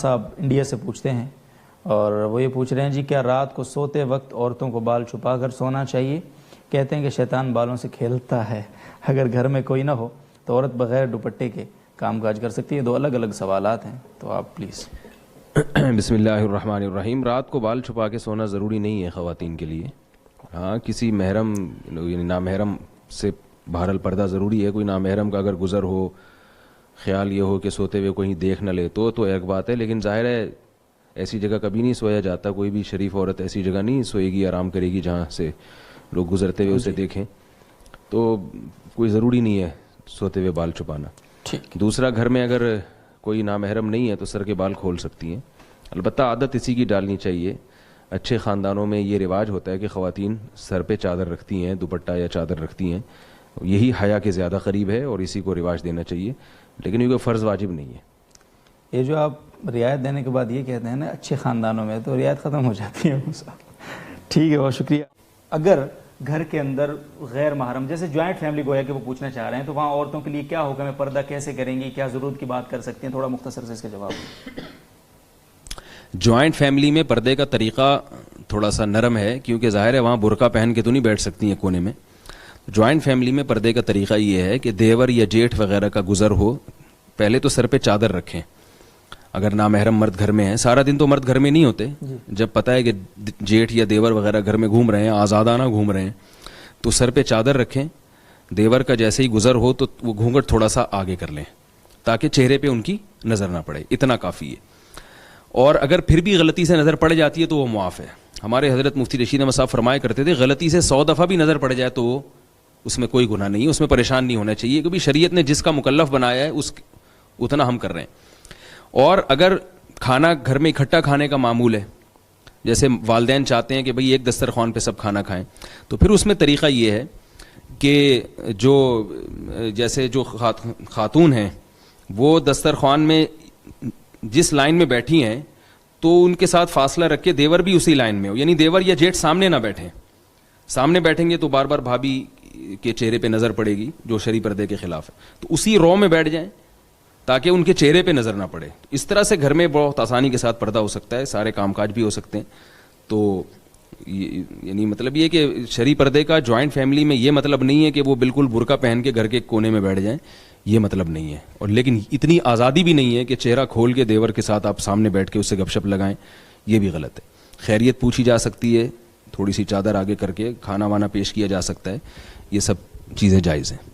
صاحب انڈیا سے پوچھتے ہیں اور وہ یہ پوچھ رہے ہیں جی کیا رات کو سوتے وقت عورتوں کو بال چھپا کر سونا چاہیے؟ کہتے ہیں کہ شیطان بالوں سے کھیلتا ہے، اگر گھر میں کوئی نہ ہو تو عورت بغیر دوپٹے کے کام کاج کر سکتی ہے؟ دو الگ الگ سوالات ہیں، تو آپ پلیز۔ بسم اللہ الرحمن الرحیم۔ رات کو بال چھپا کے سونا ضروری نہیں ہے خواتین کے لیے۔ ہاں، کسی محرم یعنی نامحرم سے بہرحال پردہ ضروری ہے۔ کوئی نامحرم کا اگر گزر ہو، خیال یہ ہو کہ سوتے ہوئے کوئی دیکھ نہ لے تو ایک بات ہے، لیکن ظاہر ہے ایسی جگہ کبھی نہیں سویا جاتا۔ کوئی بھی شریف عورت ایسی جگہ نہیں سوئے گی، آرام کرے گی جہاں سے لوگ گزرتے ہوئے اسے دیکھیں، تو کوئی ضروری نہیں ہے سوتے ہوئے بال چھپانا۔ دوسرا، گھر میں اگر کوئی نامحرم نہیں ہے تو سر کے بال کھول سکتی ہیں، البتہ عادت اسی کی ڈالنی چاہیے۔ اچھے خاندانوں میں یہ رواج ہوتا ہے کہ خواتین سر پہ چادر رکھتی ہیں، دوپٹہ یا چادر رکھتی ہیں، یہی حیا کے زیادہ قریب ہے اور اسی کو رواج دینا چاہیے، لیکن یہ کوئی فرض واجب نہیں ہے۔ یہ جو آپ رعایت دینے کے بعد یہ کہتے ہیں نا اچھے خاندانوں میں، تو رعایت ختم ہو جاتی ہے۔ ٹھیک ہے، بہت شکریہ۔ اگر گھر کے اندر غیر محرم، جیسے جوائنٹ فیملی گویا کہ وہ پوچھنا چاہ رہے ہیں، تو وہاں عورتوں کے لیے کیا حکم ہے؟ پردہ کیسے کریں گی؟ کیا ضرورت کی بات کر سکتی ہیں؟ تھوڑا مختصر سے اس کا جواب۔ جوائنٹ فیملی میں پردے کا طریقہ تھوڑا سا نرم ہے، کیونکہ ظاہر ہے وہاں برقع پہن کے تو نہیں بیٹھ سکتی ہیں کونے میں۔ جوائنٹ فیملی میں پردے کا طریقہ یہ ہے کہ دیور یا جیٹھ وغیرہ کا گزر ہو، پہلے تو سر پہ چادر رکھیں۔ اگر نامحرم مرد گھر میں ہیں، سارا دن تو مرد گھر میں نہیں ہوتے، جب پتہ ہے کہ جیٹھ یا دیور وغیرہ گھر میں گھوم رہے ہیں، آزادانہ گھوم رہے ہیں، تو سر پہ چادر رکھیں۔ دیور کا جیسے ہی گزر ہو تو وہ گھونگھٹ تھوڑا سا آگے کر لیں تاکہ چہرے پہ ان کی نظر نہ پڑے، اتنا کافی ہے۔ اور اگر پھر بھی غلطی سے نظر پڑ جاتی ہے تو وہ معاف ہے۔ ہمارے حضرت مفتی رشید احمد صاحب فرمایا کرتے تھے غلطی سے 100 دفعہ بھی نظر پڑ جائے تو وہ اس میں کوئی گناہ نہیں ہے، اس میں پریشان نہیں ہونا چاہیے، کیونکہ شریعت نے جس کا مکلف بنایا ہے اتنا ہم کر رہے ہیں۔ اور اگر کھانا گھر میں اکٹھا کھانے کا معمول ہے، جیسے والدین چاہتے ہیں کہ بھئی ایک دسترخوان پہ سب کھانا کھائیں، تو پھر اس میں طریقہ یہ ہے کہ جیسے جو خاتون ہیں وہ دسترخوان میں جس لائن میں بیٹھی ہیں تو ان کے ساتھ فاصلہ رکھ کے دیور بھی اسی لائن میں ہو، یعنی دیور یا جیٹھ سامنے نہ بیٹھیں۔ سامنے بیٹھیں گے تو بار بار بھابھی کے چہرے پہ نظر پڑے گی، جو شرعی پردے کے خلاف ہے، تو اسی رو میں بیٹھ جائیں تاکہ ان کے چہرے پہ نظر نہ پڑے۔ اس طرح سے گھر میں بہت آسانی کے ساتھ پردہ ہو سکتا ہے، سارے کام کاج بھی ہو سکتے ہیں۔ تو یعنی مطلب یہ کہ شرعی پردے کا جوائنٹ فیملی میں یہ مطلب نہیں ہے کہ وہ بالکل برقع پہن کے گھر کے کونے میں بیٹھ جائیں، یہ مطلب نہیں ہے۔ اور لیکن اتنی آزادی بھی نہیں ہے کہ چہرہ کھول کے دیور کے ساتھ آپ سامنے بیٹھ کے اس سے گپ شپ لگائیں، یہ بھی غلط ہے۔ خیریت پوچھی جا سکتی ہے، تھوڑی سی چادر آگے کر کے کھانا وانا پیش کیا جا سکتا ہے، یہ سب چیزیں جائز ہیں۔